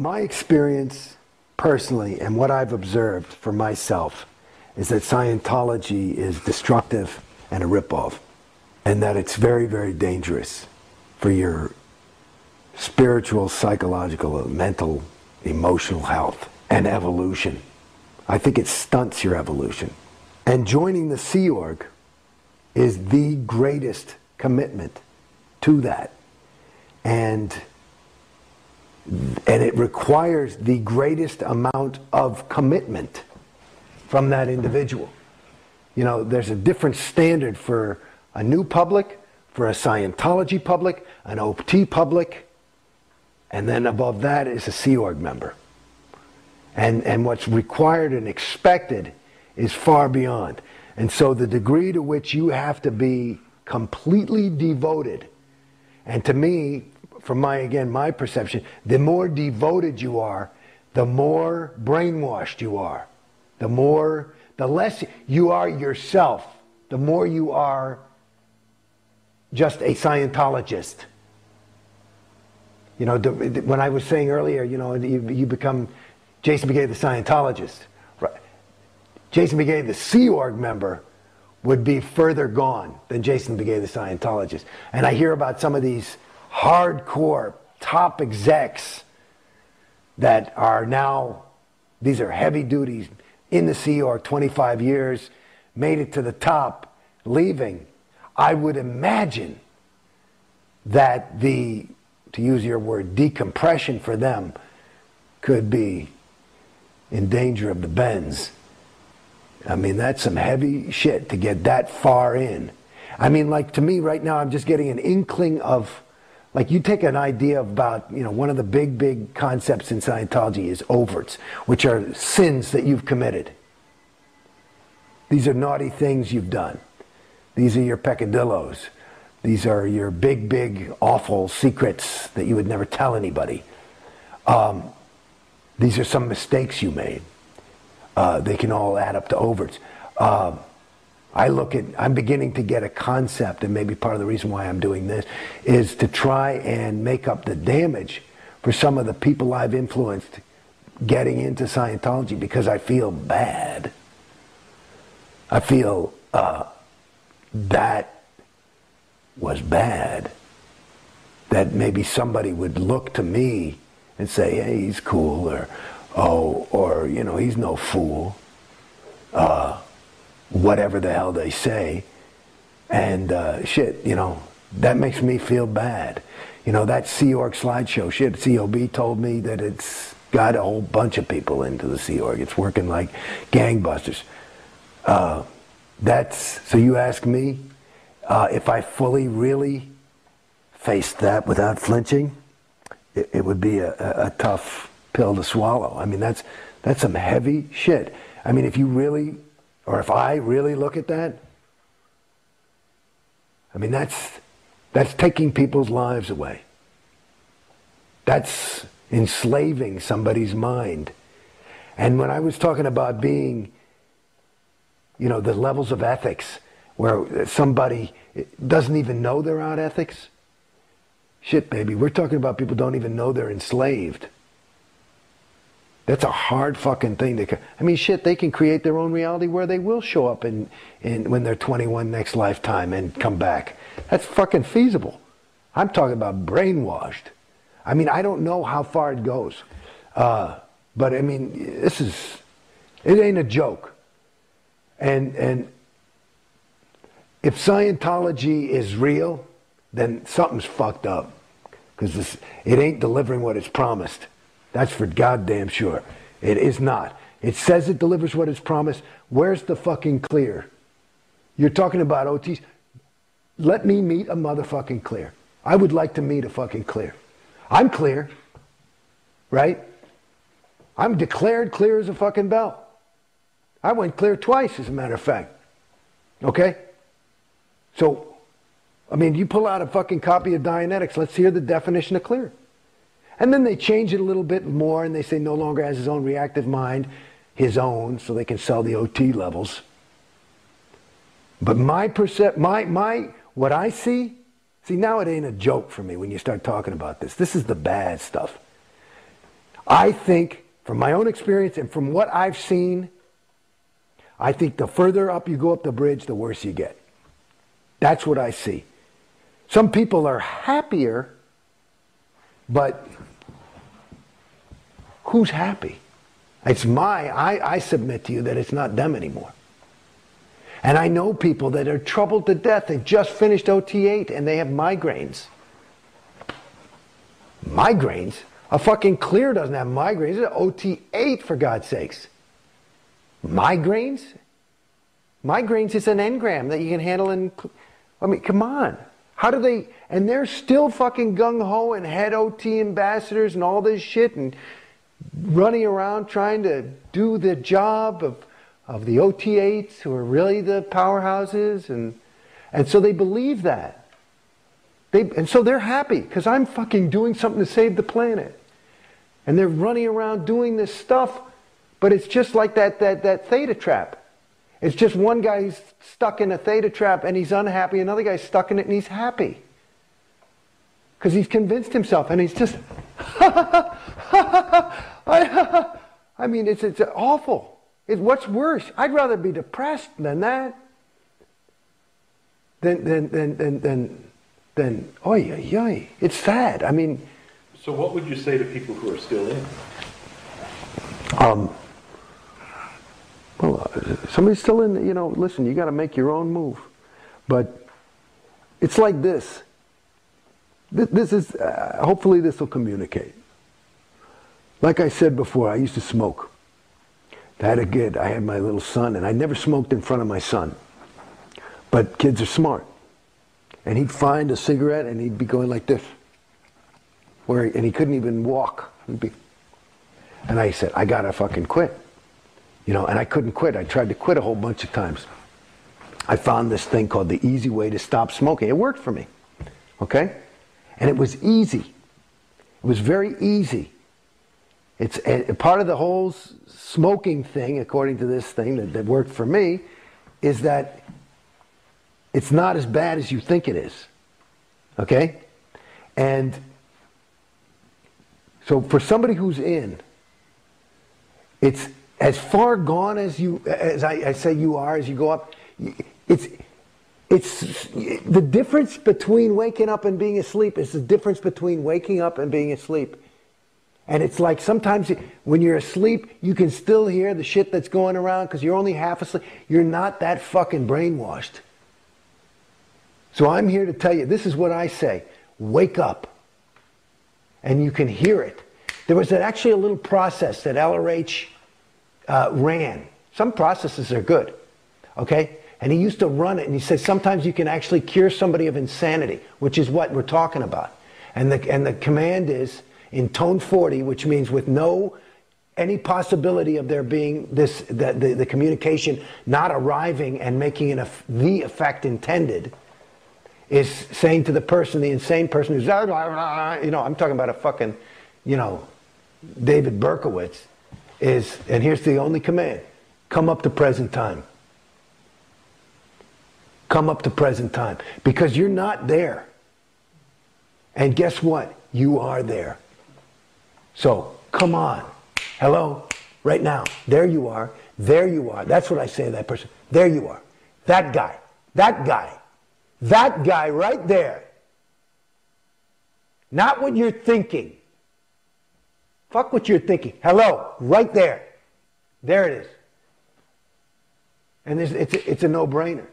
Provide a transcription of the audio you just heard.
my experience personally and what I've observed for myself is that Scientology is destructive and a ripoff, and that it's very, very dangerous for your spiritual, psychological, mental, emotional health and evolution. I think it stunts your evolution. And joining the Sea Org is the greatest commitment to that. And it requires the greatest amount of commitment from that individual. You know, there's a different standard for a new public, for a Scientology public, an OT public, and then above that is a Sea Org member. And what's required and expected is far beyond. And so the degree to which you have to be completely devoted, and to me, from my perception, the more devoted you are, the more brainwashed you are. The less you are yourself, the more you are just a Scientologist. You know, when I was saying earlier, you know, you become Jason Beghe the Scientologist. Right. Jason Beghe the Sea Org member would be further gone than Jason Beghe the Scientologist. And I hear about some of these hardcore top execs that are now, these are heavy duties in the Sea Org, 25 years, made it to the top, leaving. I would imagine that the, to use your word, decompression for them could be in danger of the bends. I mean, that's some heavy shit to get that far in. I mean, like, to me right now, I'm just getting an inkling of, like, you take an idea about, you know, one of the big concepts in Scientology is overts, which are sins that you've committed. These are naughty things you've done. These are your peccadillos. These are your big, awful secrets that you would never tell anybody. These are some mistakes you made. They can all add up to overts. I'm beginning to get a concept, and maybe part of the reason why I'm doing this is to try and make up the damage for some of the people I've influenced getting into Scientology, because I feel bad. I feel that was bad. That maybe somebody would look to me and say, hey, he's cool, or you know, he's no fool. Whatever the hell they say, and shit, you know, that makes me feel bad. You know, that Sea Org slideshow, shit, COB told me that it's got a whole bunch of people into the Sea Org. It's working like gangbusters. So you ask me if I fully, really faced that without flinching, it would be a tough pill to swallow. I mean, that's some heavy shit. I mean, if you really, or if I really look at that, I mean, that's taking people's lives away. That's enslaving somebody's mind. And when I was talking about being, you know, the levels of ethics, where somebody doesn't even know they're out ethics, shit, baby, we're talking about people don't even know they're enslaved. That's a hard fucking thing to... I mean, shit, they can create their own reality where they will show up in when they're 21 next lifetime and come back. That's fucking feasible. I'm talking about brainwashed. I mean, I don't know how far it goes. But, I mean, it ain't a joke. And if Scientology is real, then something's fucked up. Because it ain't delivering what it's promised. That's for goddamn sure. It is not. It says it delivers what it's promised. Where's the fucking clear? You're talking about OTs. Let me meet a motherfucking clear. I would like to meet a fucking clear. I'm clear. Right? I'm declared clear as a fucking bell. I went clear twice, as a matter of fact. Okay? So, I mean, you pull out a fucking copy of Dianetics. Let's hear the definition of clear. And then they change it a little bit more, and they say no longer has his own reactive mind, his own, so they can sell the OT levels. But what I see now it ain't a joke for me when you start talking about this. This is the bad stuff. I think, from my own experience and from what I've seen, I think the further up you go up the bridge, the worse you get. That's what I see. Some people are happier, but who's happy? I submit to you that it's not them anymore. And I know people that are troubled to death. They just finished OT8 and they have migraines. Migraines? A fucking clear doesn't have migraines. It's OT8, for God's sakes. Migraines? Migraines is an engram that you can handle in... I mean, come on. How do they... And they're still fucking gung-ho and head OT ambassadors and all this shit and running around trying to do the job of the OT8s who are really the powerhouses. And so they believe that. And so they're happy because I'm fucking doing something to save the planet. And they're running around doing this stuff, but it's just like that theta trap. It's just one guy who's stuck in a theta trap and he's unhappy, another guy's stuck in it and he's happy. Because he's convinced himself and he's just, I mean, it's awful. What's worse? I'd rather be depressed than that. Than oy, oy, oy. It's sad. I mean. So what would you say to people who are still in? Well, somebody's still in, you know, listen, you got to make your own move. But it's like this. This is, hopefully this will communicate. Like I said before, I used to smoke. I had my little son, and I never smoked in front of my son. But kids are smart. And he'd find a cigarette, and he'd be going like this. And he couldn't even walk. And I said, I got to fucking quit. You know, and I couldn't quit. I tried to quit a whole bunch of times. I found this thing called the easy way to stop smoking. It worked for me. Okay? And it was easy. It was very easy. It's part of the whole smoking thing, according to this thing that worked for me, is that it's not as bad as you think it is. Okay? And so for somebody who's in, it's as far gone as I say you are, as you go up. It's the difference between waking up and being asleep is the difference between waking up and being asleep. And it's like sometimes when you're asleep, you can still hear the shit that's going around because you're only half asleep. You're not that fucking brainwashed. So I'm here to tell you, this is what I say. Wake up. And you can hear it. There was actually a little process that LRH ran. Some processes are good. Okay? And he used to run it, and he said sometimes you can actually cure somebody of insanity, which is what we're talking about. And the command is in tone 40, which means with any possibility of there being the communication not arriving and making the effect intended, is saying to the person, the insane person who's, I'm talking about a fucking, David Berkowitz, and here's the only command, come up to present time. Come up to present time. Because you're not there. And guess what? You are there. So, come on. Hello? Right now. There you are. There you are. That's what I say to that person. There you are. That guy. That guy. That guy right there. Not what you're thinking. Fuck what you're thinking. Hello? Right there. There it is. And it's a no-brainer.